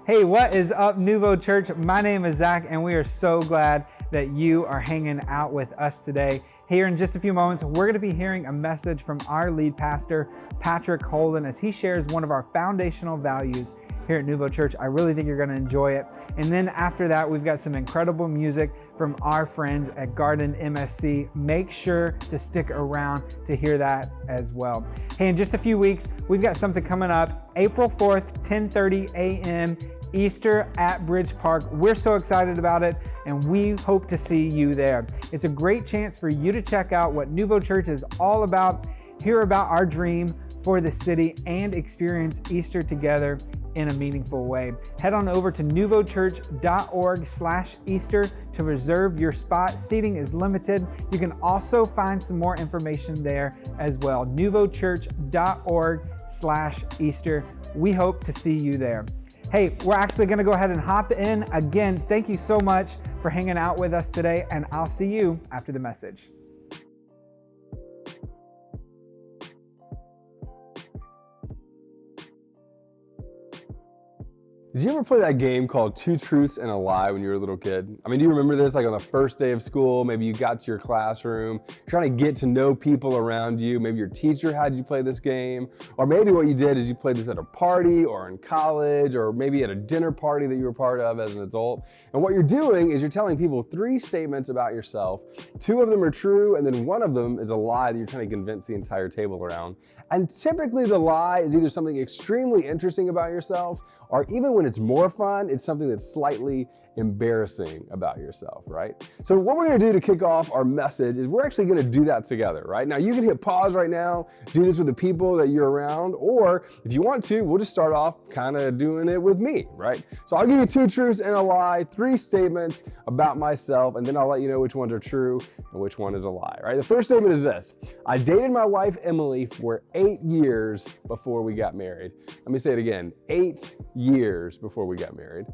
Hey, what is up, Nuvo Church? My name is Zach, and we are so glad that you are hanging out with us today. Here in just a few moments, we're going to be hearing a message from our lead pastor, Patrick Holden, as he shares one of our foundational values here at Nuvo Church. I really think you're going to enjoy it. And then after that, we've got some incredible music from our friends at Garden MSC. Make sure to stick around to hear that as well. Hey, in just a few weeks, we've got something coming up. April 4th, 10:30 a.m., Easter at Bridge Park. We're so excited about it, and we hope to see you there. It's a great chance for you to check out what Nuvo Church is all about, hear about our dream for the city, and experience Easter together in a meaningful way. Head on over to nuvochurch.org/Easter to reserve your spot. Seating is limited. You can also find some more information there as well. nuvochurch.org/Easter. We hope to see you there. Hey, we're actually going to go ahead and hop in. Again, thank you so much for hanging out with us today, and I'll see you after the message. Did you ever play that game called Two Truths and a Lie when you were a little kid? I mean, do you remember this? Like on the first day of school, maybe you got to your classroom, trying to get to know people around you. Maybe your teacher had you play this game. Or maybe what you did is you played this at a party or in college, or maybe at a dinner party that you were part of as an adult. And what you're doing is you're telling people 3 statements about yourself. 2 of them are true, and then 1 of them is a lie that you're trying to convince the entire table around. And typically the lie is either something extremely interesting about yourself, or even when it's more fun, it's something that's slightly embarrassing about yourself, right? So what we're gonna do to kick off our message is we're actually gonna do that together, right? Now you can hit pause right now, do this with the people that you're around, or if you want to, we'll just start off kind of doing it with me, right? So I'll give you 2 truths and a lie, 3 statements about myself, and then I'll let you know which ones are true and which one is a lie, right? The first statement is this: I dated my wife, Emily, for 8 years before we got married. Let me say it again, 8 years before we got married.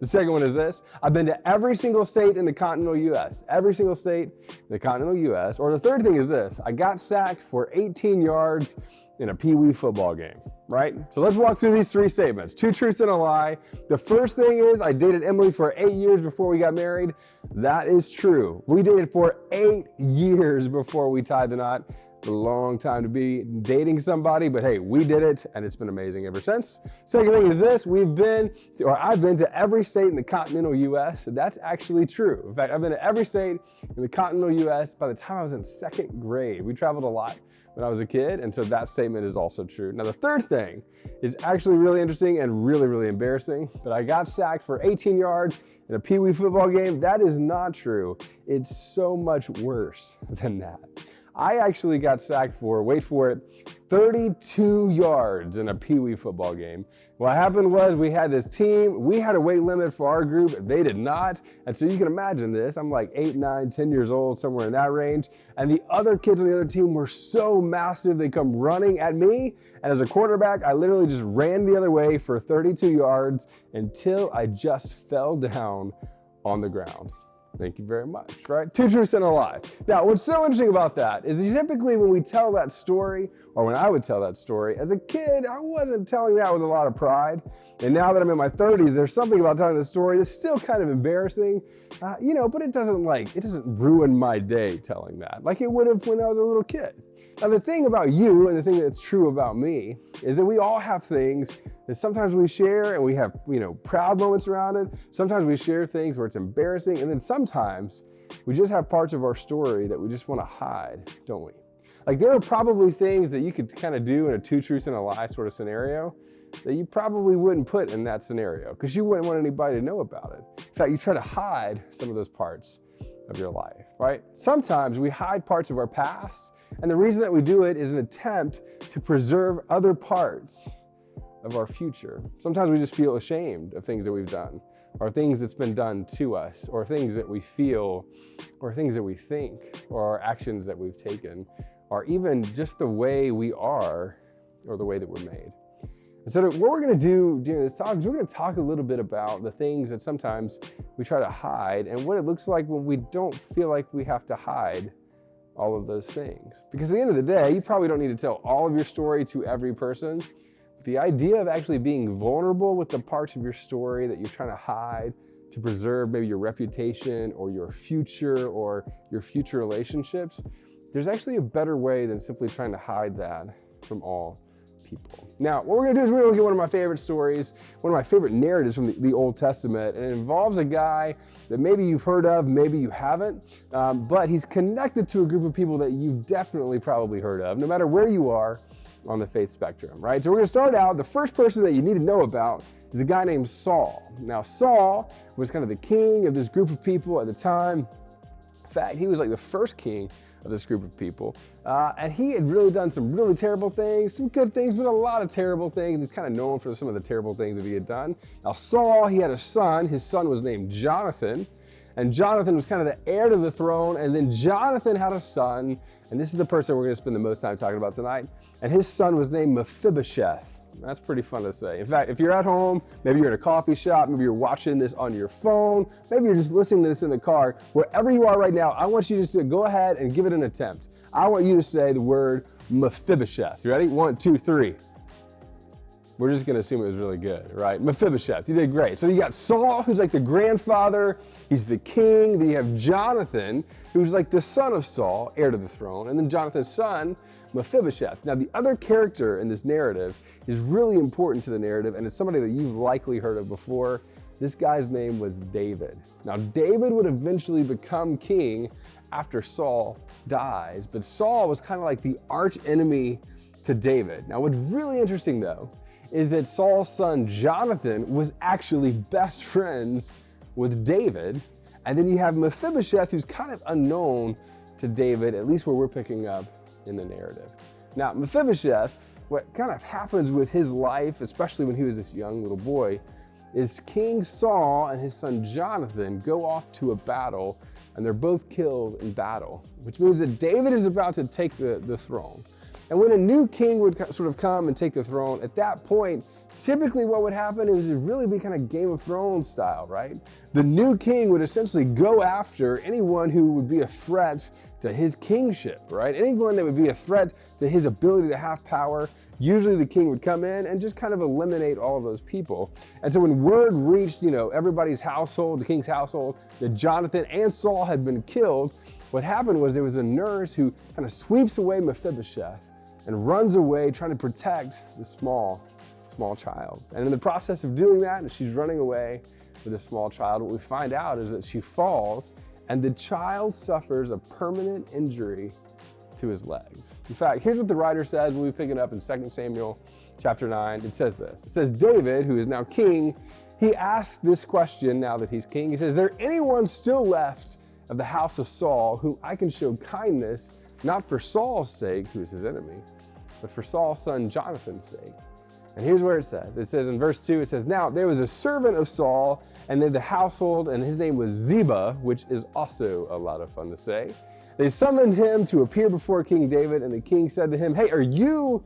The second one is this: I've been to every single state in the continental US. Every single state in the continental US. Or the third thing is this: I got sacked for 18 yards in a Pee Wee football game, right? So let's walk through these 3 statements. 2 truths and a lie. The first thing is I dated Emily for 8 years before we got married. That is true. We dated for 8 years before we tied the knot. A long time to be dating somebody, but hey, we did it, and it's been amazing ever since. Second thing is this: I've been to every state in the continental US. That's actually true. In fact, I've been to every state in the continental US by the time I was in 2nd grade. We traveled a lot when I was a kid, and so that statement is also true. Now, the third thing is actually really interesting and really, really embarrassing, but I got sacked for 18 yards in a Pee Wee football game. That is not true. It's so much worse than that. I actually got sacked for, wait for it, 32 yards in a Pee Wee football game. What happened was we had this team, we had a weight limit for our group, they did not. And so you can imagine this, I'm like 8, 9, 10 years old, somewhere in that range. And the other kids on the other team were so massive, they come running at me. And as a quarterback, I literally just ran the other way for 32 yards until I just fell down on the ground. Thank you very much, right? 2 truths and a lie. Now, what's so interesting about that is typically when we tell that story, or when I would tell that story, as a kid, I wasn't telling that with a lot of pride. And now that I'm in my 30s, there's something about telling the story that's still kind of embarrassing, but it doesn't ruin my day telling that, like it would have when I was a little kid. Now, the thing about you, and the thing that's true about me, is that we all have things that sometimes we share and we have, proud moments around it. Sometimes we share things where it's embarrassing, and then sometimes we just have parts of our story that we just want to hide, don't we? Like, there are probably things that you could kind of do in a 2 truths and a lie sort of scenario that you probably wouldn't put in that scenario because you wouldn't want anybody to know about it. In fact, you try to hide some of those parts of your life, right? Sometimes we hide parts of our past, and the reason that we do it is an attempt to preserve other parts of our future. Sometimes we just feel ashamed of things that we've done, or things that's been done to us, or things that we feel, or things that we think, or actions that we've taken, or even just the way we are, or the way that we're made. And so what we're gonna do during this talk is we're gonna talk a little bit about the things that sometimes we try to hide and what it looks like when we don't feel like we have to hide all of those things. Because at the end of the day, you probably don't need to tell all of your story to every person. The idea of actually being vulnerable with the parts of your story that you're trying to hide to preserve maybe your reputation or your future relationships, there's actually a better way than simply trying to hide that from all people. Now, what we're gonna do is we're gonna look at one of my favorite stories, one of my favorite narratives from the Old Testament, and it involves a guy that maybe you've heard of, maybe you haven't, but he's connected to a group of people that you've definitely probably heard of, no matter where you are on the faith spectrum, right? So we're gonna start out, the first person that you need to know about is a guy named Saul. Now, Saul was kind of the king of this group of people at the time. In fact, he was like the first king of this group of people. And he had really done some really terrible things, some good things, but a lot of terrible things. He's kind of known for some of the terrible things that he had done. Now, Saul, he had a son. His son was named Jonathan. And Jonathan was kind of the heir to the throne. And then Jonathan had a son. And this is the person we're going to spend the most time talking about tonight. And his son was named Mephibosheth. That's pretty fun to say. In fact, if you're at home, maybe you're in a coffee shop, maybe you're watching this on your phone, maybe you're just listening to this in the car, wherever you are right now, I want you just to go ahead and give it an attempt. I want you to say the word Mephibosheth. You ready? 1, 2, 3. We're just going to assume it was really good, right? Mephibosheth, you did great. So you got Saul, who's like the grandfather, he's the king. Then you have Jonathan, who's like the son of Saul, heir to the throne. And then Jonathan's son, Mephibosheth. Now, the other character in this narrative is really important to the narrative, and it's somebody that you've likely heard of before. This guy's name was David. Now, David would eventually become king after Saul dies, but Saul was kind of like the arch enemy to David. Now, what's really interesting, though, is that Saul's son Jonathan was actually best friends with David. And then you have Mephibosheth, who's kind of unknown to David, at least where we're picking up in the narrative. Now, Mephibosheth, what kind of happens with his life, especially when he was this young little boy, is King Saul and his son Jonathan go off to a battle, and they're both killed in battle, which means that David is about to take the throne. And when a new king would sort of come and take the throne, at that point, typically what would happen is it would really be kind of Game of Thrones style, right? The new king would essentially go after anyone who would be a threat to his kingship, right? Anyone that would be a threat to his ability to have power. Usually the king would come in and just kind of eliminate all of those people. And so when word reached, everybody's household, the king's household, that Jonathan and Saul had been killed, what happened was there was a nurse who kind of sweeps away Mephibosheth and runs away trying to protect the small child. And in the process of doing that, as she's running away with a small child, what we find out is that she falls and the child suffers a permanent injury to his legs. In fact, here's what the writer says when we pick it up in 2 Samuel chapter 9. It says this. It says, David, who is now king, he asks this question now that he's king. He says, is there anyone still left of the house of Saul whom I can show kindness, not for Saul's sake, who is his enemy, but for Saul's son Jonathan's sake? And here's where it says. It says in verse 2, it says, now there was a servant of Saul and in the household, and his name was Ziba, which is also a lot of fun to say. They summoned him to appear before King David, and the king said to him, hey, are you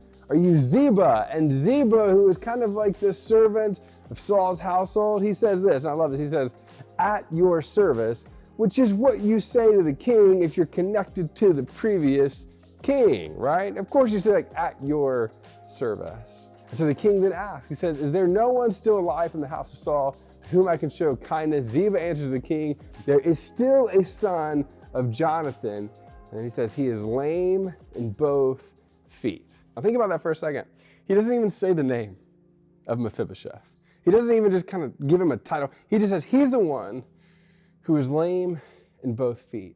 Ziba? And Ziba, who is kind of like this servant of Saul's household, he says this, and I love this. He says, at your service, which is what you say to the king if you're connected to the previous king, right? Of course you say like, at your service. And so the king then asks, he says, is there no one still alive in the house of Saul to whom I can show kindness? Ziba answers the king, there is still a son of Jonathan. And he says, he is lame in both feet. Now think about that for a second. He doesn't even say the name of Mephibosheth. He doesn't even just kind of give him a title. He just says, he's the one who is lame in both feet.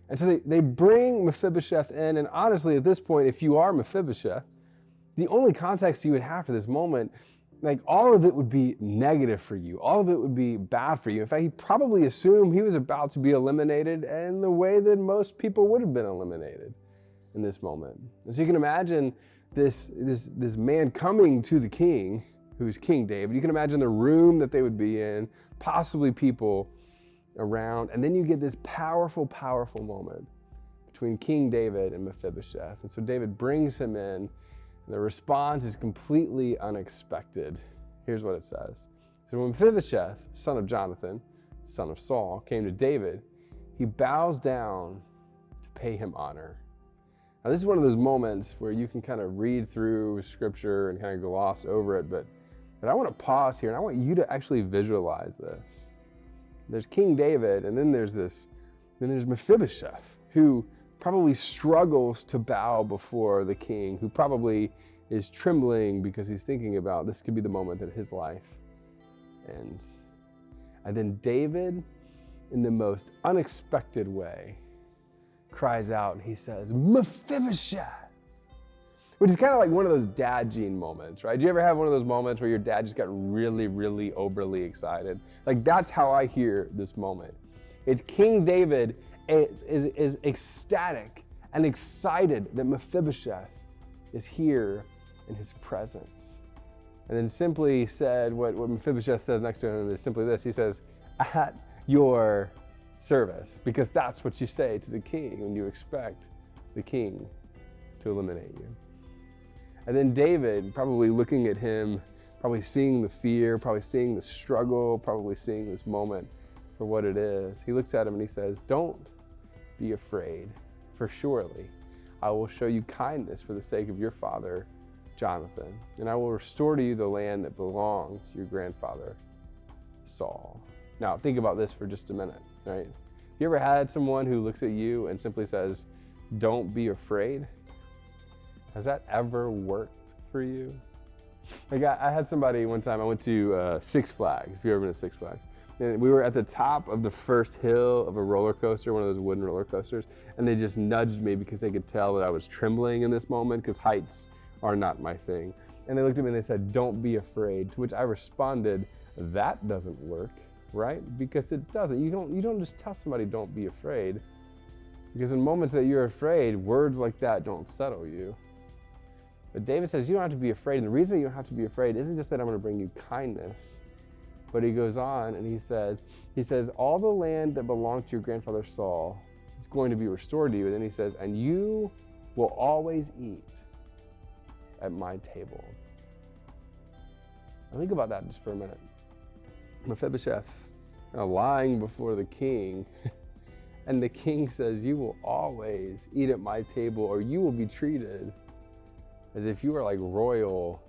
And so they bring Mephibosheth in, and honestly, at this point, if you are Mephibosheth, the only context you would have for this moment, like all of it would be negative for you. All of it would be bad for you. In fact, he probably assumed he was about to be eliminated in the way that most people would have been eliminated in this moment. And so you can imagine this man coming to the king, who's King David. You can imagine the room that they would be in, possibly people around, and then you get this powerful, powerful moment between King David and Mephibosheth. And so David brings him in. The response is completely unexpected. Here's what it says. So when Mephibosheth, son of Jonathan, son of Saul, came to David, he bows down to pay him honor. Now, this is one of those moments where you can kind of read through scripture and kind of gloss over it, but I want to pause here and I want you to actually visualize this. There's King David, and then there's Mephibosheth, who probably struggles to bow before the king, who probably is trembling because he's thinking about this could be the moment that his life ends. And then David, in the most unexpected way, cries out and he says, Mephibosheth, which is kind of like one of those dad gene moments, right? Do you ever have one of those moments where your dad just got really, really overly excited? Like, that's how I hear this moment. It's King David is ecstatic and excited that Mephibosheth is here in his presence. And then simply said, what Mephibosheth says next to him is simply this. He says, at your service, because that's what you say to the king when you expect the king to eliminate you. And then David, probably looking at him, probably seeing the fear, probably seeing the struggle, probably seeing this moment for what it is, he looks at him and he says, don't be afraid, for surely I will show you kindness for the sake of your father, Jonathan, and I will restore to you the land that belonged to your grandfather, Saul. Now, think about this for just a minute, right? You ever had someone who looks at you and simply says, don't be afraid? Has that ever worked for you? Like I had somebody one time, I went to Six Flags, if you've ever been to Six Flags. And we were at the top of the first hill of a roller coaster, one of those wooden roller coasters, and they just nudged me because they could tell that I was trembling in this moment because heights are not my thing. And they looked at me and they said, don't be afraid, to which I responded, that doesn't work, right? Because it doesn't. You don't just tell somebody don't be afraid, because in moments that you're afraid, words like that don't settle you. But David says you don't have to be afraid, and the reason you don't have to be afraid isn't just that I'm going to bring you kindness, but he goes on and he says, all the land that belonged to your grandfather Saul is going to be restored to you. And then he says, and you will always eat at my table. Now think about that just for a minute. Mephibosheth lying before the king, and the king says, you will always eat at my table, or you will be treated as if you are like royal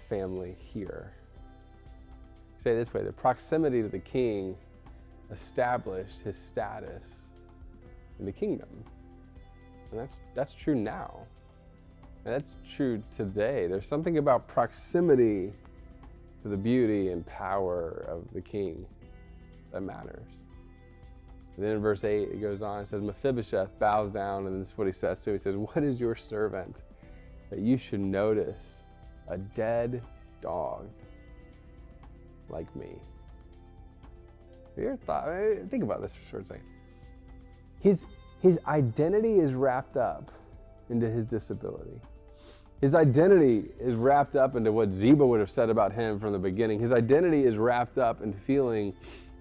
family here. Say it this way, the proximity to the king established his status in the kingdom. And that's true now. And that's true today. There's something about proximity to the beauty and power of the king that matters. And then in verse 8, it goes on, it says, Mephibosheth bows down, and this is what he says to him. He says, what is your servant that you should notice a dead dog like me? Think about this for a second. His identity is wrapped up into his disability. His identity is wrapped up into what Ziba would have said about him from the beginning. His identity is wrapped up in feeling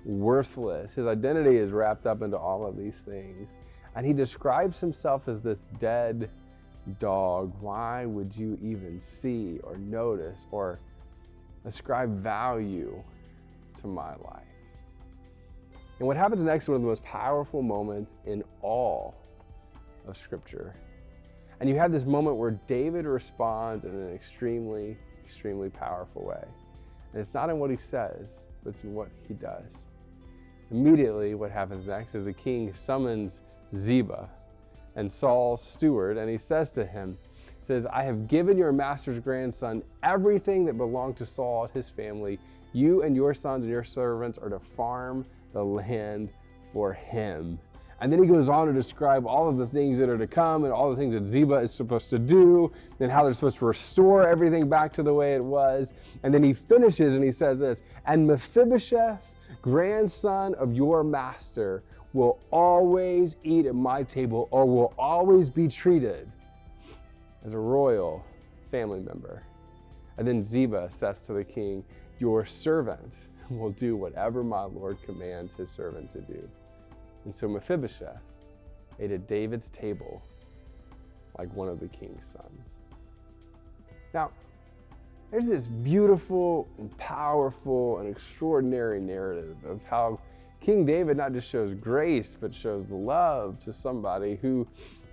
worthless. His identity is wrapped up into all of these things. And he describes himself as this dead dog. Why would you even see or notice or ascribe value to my life? And what happens next is one of the most powerful moments in all of Scripture. And you have this moment where David responds in an extremely, extremely powerful way. And it's not in what he says, but it's in what he does. Immediately, what happens next is the king summons Ziba and Saul's steward, and he says to him, I have given your master's grandson everything that belonged to Saul and his family. You and your sons and your servants are to farm the land for him. And then he goes on to describe all of the things that are to come and all the things that Ziba is supposed to do and how they're supposed to restore everything back to the way it was. And then he finishes and he says this, and Mephibosheth, grandson of your master, will always eat at my table, or will always be treated as a royal family member. And then Ziba says to the king, your servant will do whatever my Lord commands his servant to do. And so Mephibosheth ate at David's table like one of the king's sons. Now, there's this beautiful and powerful and extraordinary narrative of how King David not just shows grace, but shows love to somebody who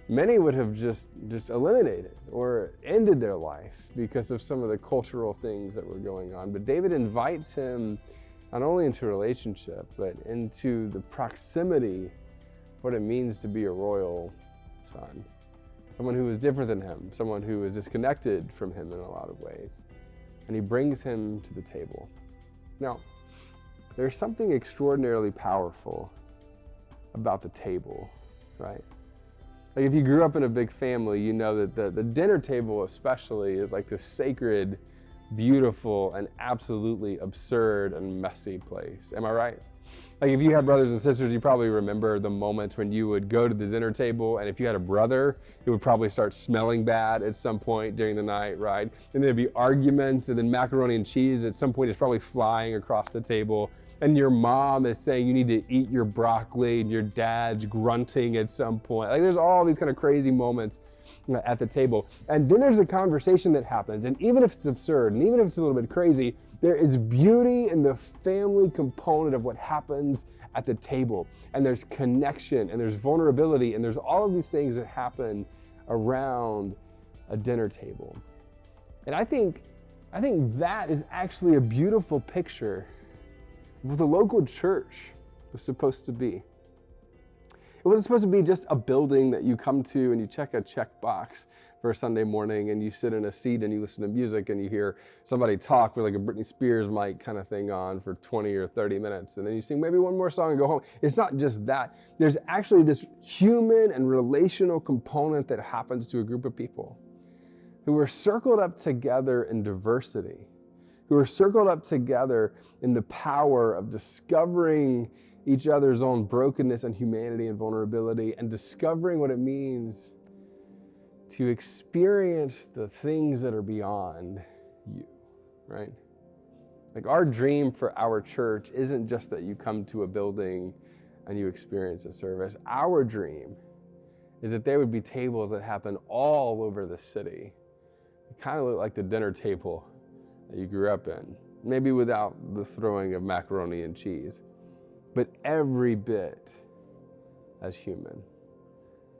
many would have just eliminated or ended their life because of some of the cultural things that were going on. But David invites him not only into a relationship, but into the proximity of what it means to be a royal son. Someone who is different than him, someone who is disconnected from him in a lot of ways. And he brings him to the table. Now, there's something extraordinarily powerful about the table, right? Like if you grew up in a big family, you know that the dinner table especially is like this sacred, beautiful, and absolutely absurd and messy place. Am I right? Like if you had brothers and sisters, you probably remember the moments when you would go to the dinner table, and if you had a brother, it would probably start smelling bad at some point during the night, right? And there'd be arguments, and then macaroni and cheese at some point is probably flying across the table, and your mom is saying you need to eat your broccoli, and your dad's grunting at some point. Like there's all these kind of crazy moments at the table. And then there's a conversation that happens, and even if it's absurd, and even if it's a little bit crazy, there is beauty in the family component of what happens at the table. And there's connection, and there's vulnerability, and there's all of these things that happen around a dinner table. And I think that is actually a beautiful picture of what the local church was supposed to be. It wasn't supposed to be just a building that you come to and you check a checkbox for a Sunday morning and you sit in a seat and you listen to music and you hear somebody talk with like a Britney Spears mic kind of thing on for 20 or 30 minutes. And then you sing maybe one more song and go home. It's not just that. There's actually this human and relational component that happens to a group of people who are circled up together in diversity, who are circled up together in the power of discovering each other's own brokenness and humanity and vulnerability, and discovering what it means to experience the things that are beyond you, right? Like our dream for our church isn't just that you come to a building and you experience a service. Our dream is that there would be tables that happen all over the city. It kind of look like the dinner table that you grew up in, maybe without the throwing of macaroni and cheese, but every bit as human,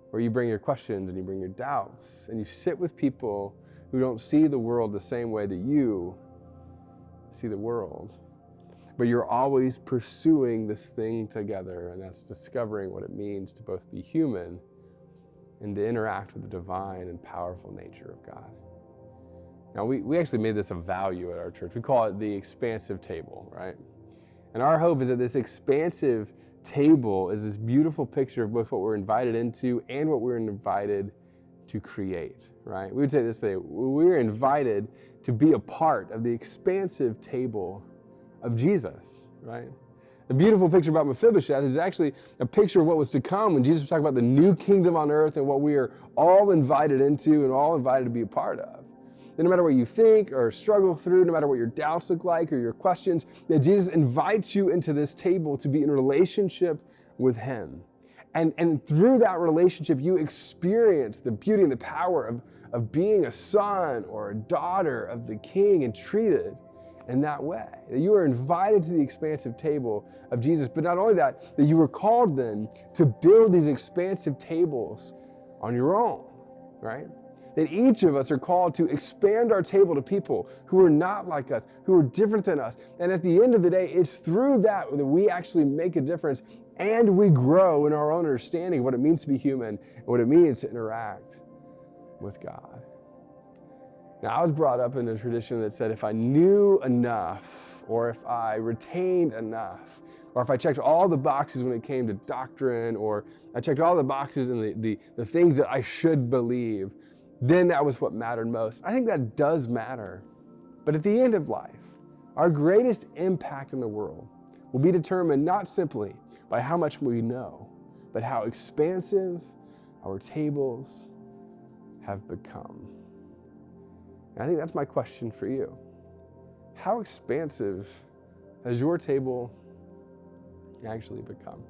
where you bring your questions and you bring your doubts and you sit with people who don't see the world the same way that you see the world, but you're always pursuing this thing together, and that's discovering what it means to both be human and to interact with the divine and powerful nature of God. Now, we actually made this a value at our church. We call it the expansive table, right? And our hope is that this expansive table is this beautiful picture of both what we're invited into and what we're invited to create, right? We would say this way: we're invited to be a part of the expansive table of Jesus, right? The beautiful picture about Mephibosheth is actually a picture of what was to come when Jesus was talking about the new kingdom on earth and what we are all invited into and all invited to be a part of. That no matter what you think or struggle through, no matter what your doubts look like or your questions, that Jesus invites you into this table to be in relationship with him. And through that relationship, you experience the beauty and the power of being a son or a daughter of the King and treated in that way. That you are invited to the expansive table of Jesus. But not only that you were called then to build these expansive tables on your own, right? That each of us are called to expand our table to people who are not like us, who are different than us. And at the end of the day, it's through that we actually make a difference and we grow in our own understanding of what it means to be human and what it means to interact with God. Now, I was brought up in a tradition that said if I knew enough, or if I retained enough, or if I checked all the boxes when it came to doctrine, or I checked all the boxes and the things that I should believe, then that was what mattered most. I think that does matter. But at the end of life, our greatest impact in the world will be determined not simply by how much we know, but how expansive our tables have become. And I think that's my question for you. How expansive has your table actually become?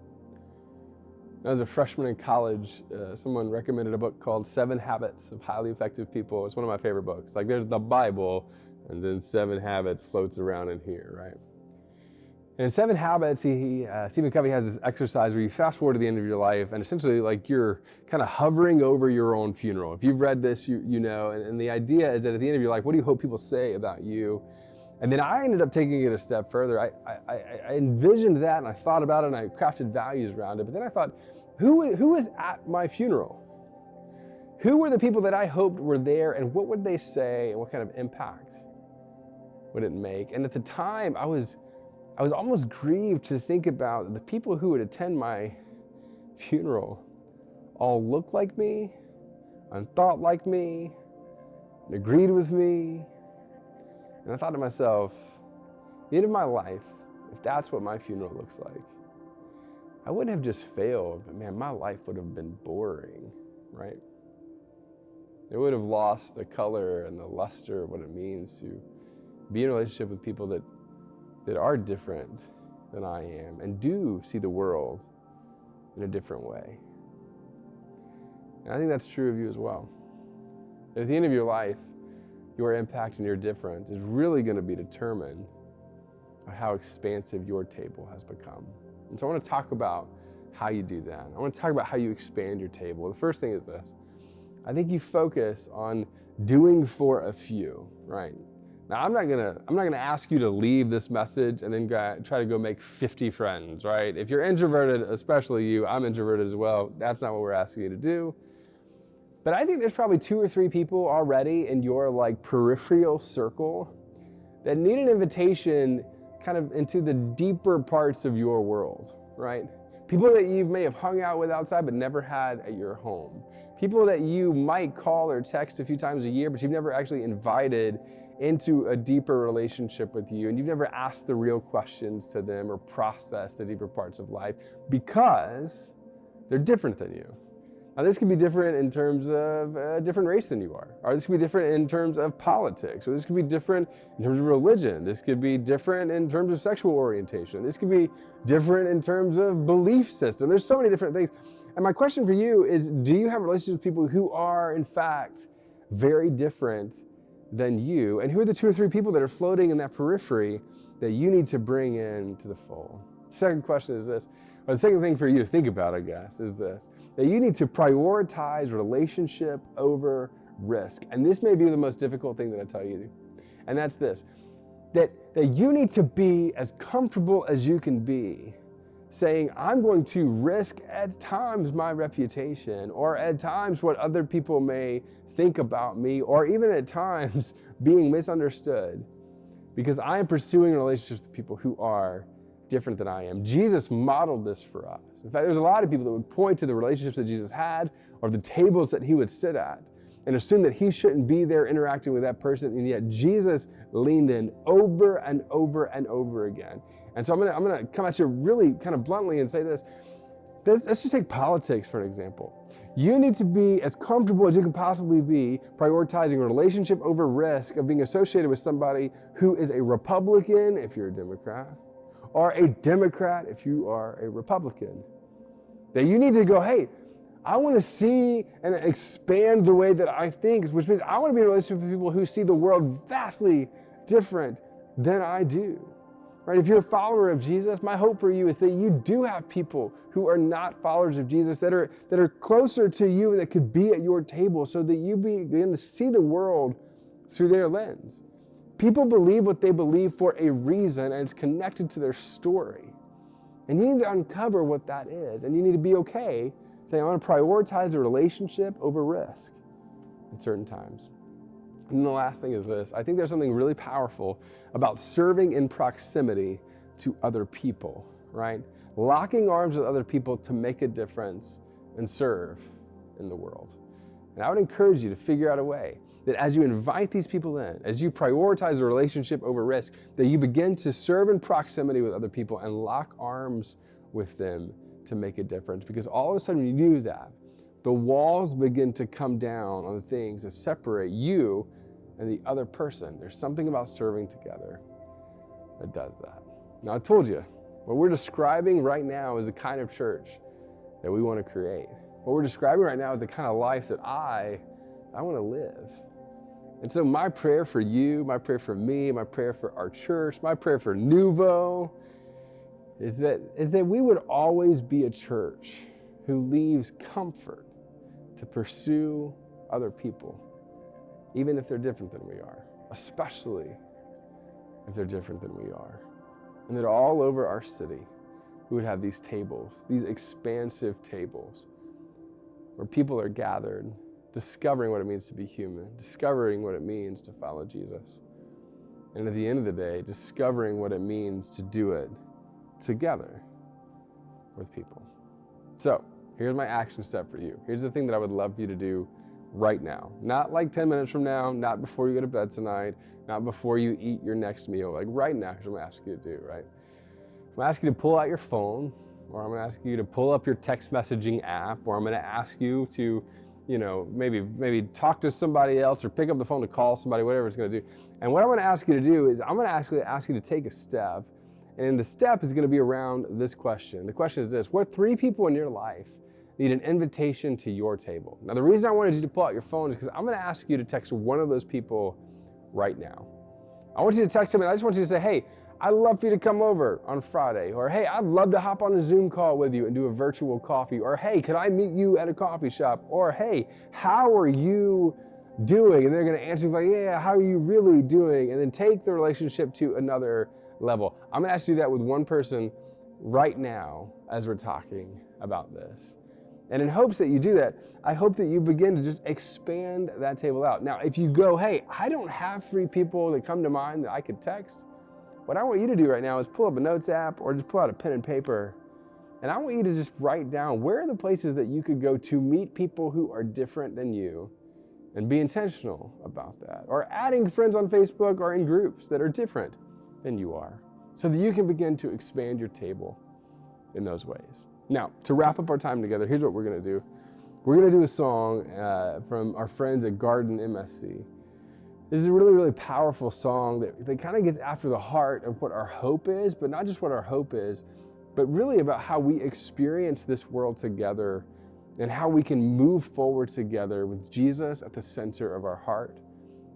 As a freshman in college, someone recommended a book called 7 Habits of Highly Effective People. It's one of my favorite books. Like there's the Bible, and then 7 Habits floats around in here, right? And in 7 Habits, Stephen Covey has this exercise where you fast forward to the end of your life, and essentially like you're kind of hovering over your own funeral. If you've read this, you know, and the idea is that at the end of your life, what do you hope people say about you? And then I ended up taking it a step further. I envisioned that, and I thought about it, and I crafted values around it. But then I thought, who is at my funeral? Who were the people that I hoped were there, and what would they say, and what kind of impact would it make? And at the time, I was almost grieved to think about the people who would attend my funeral all looked like me, and thought like me, and agreed with me. And I thought to myself, at the end of my life, if that's what my funeral looks like, I wouldn't have just failed, but man, my life would have been boring, right? It would have lost the color and the luster of what it means to be in a relationship with people that are different than I am and do see the world in a different way. And I think that's true of you as well. At the end of your life, your impact and your difference is really going to be determined by how expansive your table has become. And so I want to talk about how you do that. I want to talk about how you expand your table. The first thing is this. I think you focus on doing for a few, right? Now, I'm not gonna ask you to leave this message and then try to go make 50 friends, right? If you're introverted, especially you, I'm introverted as well. That's not what we're asking you to do. But I think there's probably 2 or 3 people already in your like peripheral circle that need an invitation kind of into the deeper parts of your world, right? People that you may have hung out with outside but never had at your home. People that you might call or text a few times a year, but you've never actually invited into a deeper relationship with you, and you've never asked the real questions to them or processed the deeper parts of life because they're different than you. Now, this could be different in terms of a different race than you are, or this could be different in terms of politics, or this could be different in terms of religion. This could be different in terms of sexual orientation. This could be different in terms of belief system. There's so many different things. And my question for you is, do you have relationships with people who are, in fact, very different than you? And who are the 2 or 3 people that are floating in that periphery that you need to bring into the fold? Second question is this. Or the second thing for you to think about, I guess, is this, that you need to prioritize relationship over risk. And this may be the most difficult thing that I tell you to do. And that's this, that you need to be as comfortable as you can be saying, I'm going to risk at times my reputation, or at times what other people may think about me, or even at times being misunderstood, because I am pursuing relationships with people who are different than I am. Jesus modeled this for us. In fact, there's a lot of people that would point to the relationships that Jesus had or the tables that he would sit at and assume that he shouldn't be there interacting with that person, and yet Jesus leaned in over and over and over again. And so I'm gonna come at you really kind of bluntly and say this. Let's just take politics for an example. You need to be as comfortable as you can possibly be prioritizing a relationship over risk of being associated with somebody who is a Republican if you're a Democrat, or a Democrat if you are a Republican. That you need to go, hey, I want to see and expand the way that I think, which means I want to be in a relationship with people who see the world vastly different than I do. Right? If you're a follower of Jesus, my hope for you is that you do have people who are not followers of Jesus that are closer to you and that could be at your table so that you begin to see the world through their lens. People believe what they believe for a reason, and it's connected to their story. And you need to uncover what that is, and you need to be okay saying, I want to prioritize a relationship over risk at certain times. And the last thing is this. I think there's something really powerful about serving in proximity to other people, right? Locking arms with other people to make a difference and serve in the world. And I would encourage you to figure out a way that as you invite these people in, as you prioritize a relationship over risk, that you begin to serve in proximity with other people and lock arms with them to make a difference. Because all of a sudden when you do that, the walls begin to come down on the things that separate you and the other person. There's something about serving together that does that. Now I told you, what we're describing right now is the kind of church that we want to create. What we're describing right now is the kind of life that I want to live. And so my prayer for you, my prayer for me, my prayer for our church, my prayer for Nuvo is that we would always be a church who leaves comfort to pursue other people, even if they're different than we are, especially if they're different than we are. And that all over our city, we would have these tables, these expansive tables, where people are gathered, discovering what it means to be human, discovering what it means to follow Jesus. And at the end of the day, discovering what it means to do it together with people. So here's my action step for you. Here's the thing that I would love for you to do right now. Not like 10 minutes from now, not before you go to bed tonight, not before you eat your next meal. Like right now, here's what I'm gonna ask you to do, right? I'm gonna ask you to pull out your phone, or I'm gonna ask you to pull up your text messaging app, or I'm gonna ask you to, maybe talk to somebody else or pick up the phone to call somebody, whatever it's gonna do. And what I'm gonna ask you to do is I'm gonna actually ask you to take a step, and the step is gonna be around this question. The question is this: what 3 people in your life need an invitation to your table? Now, the reason I wanted you to pull out your phone is because I'm gonna ask you to text one of those people right now. I want you to text them, and I just want you to say, hey, I'd love for you to come over on Friday, or hey, I'd love to hop on a Zoom call with you and do a virtual coffee, or hey, could I meet you at a coffee shop, or hey, how are you doing? And they're gonna answer like, yeah, how are you really doing? And then take the relationship to another level. I'm gonna ask you that with one person right now as we're talking about this. And in hopes that you do that, I hope that you begin to just expand that table out. Now, if you go, hey, I don't have 3 people that come to mind that I could text, what I want you to do right now is pull up a notes app or just pull out a pen and paper. And I want you to just write down where are the places that you could go to meet people who are different than you, and be intentional about that. Or adding friends on Facebook or in groups that are different than you are, so that you can begin to expand your table in those ways. Now, to wrap up our time together, here's what we're gonna do. We're gonna do a song from our friends at Garden MSC. This is a really, really powerful song that kind of gets after the heart of what our hope is, but not just what our hope is, but really about how we experience this world together and how we can move forward together with Jesus at the center of our heart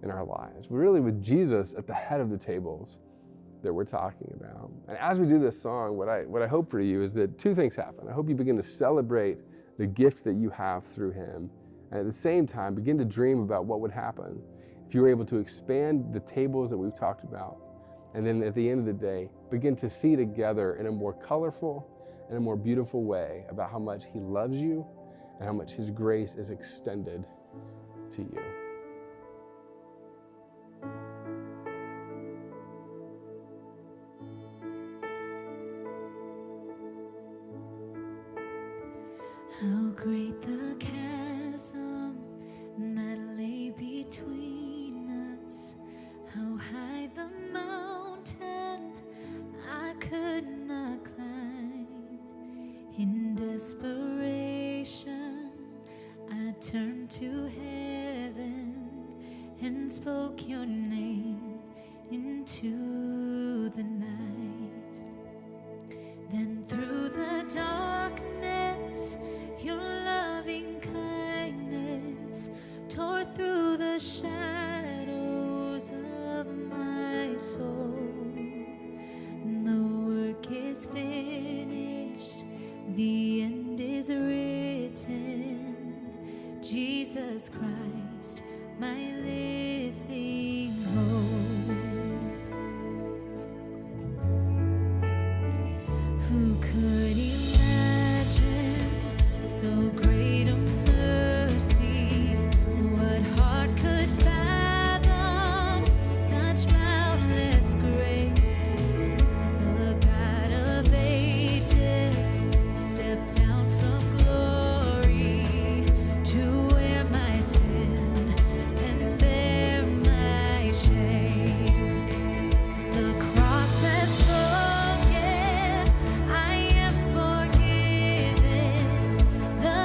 and our lives. Really with Jesus at the head of the tables that we're talking about. And as we do this song, what I hope for you is that 2 things happen. I hope you begin to celebrate the gift that you have through him, and at the same time, begin to dream about what would happen if you were able to expand the tables that we've talked about, and then at the end of the day, begin to see together in a more colorful and a more beautiful way about how much he loves you and how much his grace is extended to you. How great the chasm that lay between us, how high the mountain I could not climb. In desperation, I turned to heaven and spoke your name into the night. Then through the darkness, your loving kindness tore through the shadows of my soul. The work is finished, the end is written. Jesus Christ, my living hope. Who could imagine so great a mercy? What heart could fathom such boundless grace? The God of ages stepped down from glory to wear my sin and bear my shame. The cross has spoken, I am forgiven. The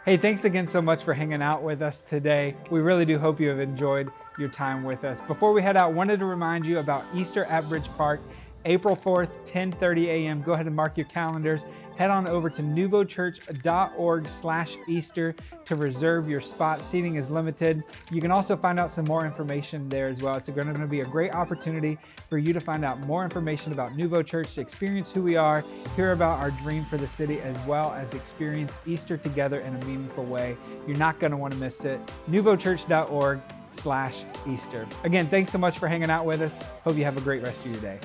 Hey, thanks again so much for hanging out with us today. We really do hope you have enjoyed your time with us. Before we head out, wanted to remind you about Easter at Bridge Park, April 4th, 10:30 a.m. Go ahead and mark your calendars. Head on over to nuvochurch.org/Easter to reserve your spot. Seating is limited. You can also find out some more information there as well. It's going to be a great opportunity for you to find out more information about Nuvo Church, to experience who we are, hear about our dream for the city, as well as experience Easter together in a meaningful way. You're not going to want to miss it. nuvochurch.org/Easter. Again, thanks so much for hanging out with us. Hope you have a great rest of your day.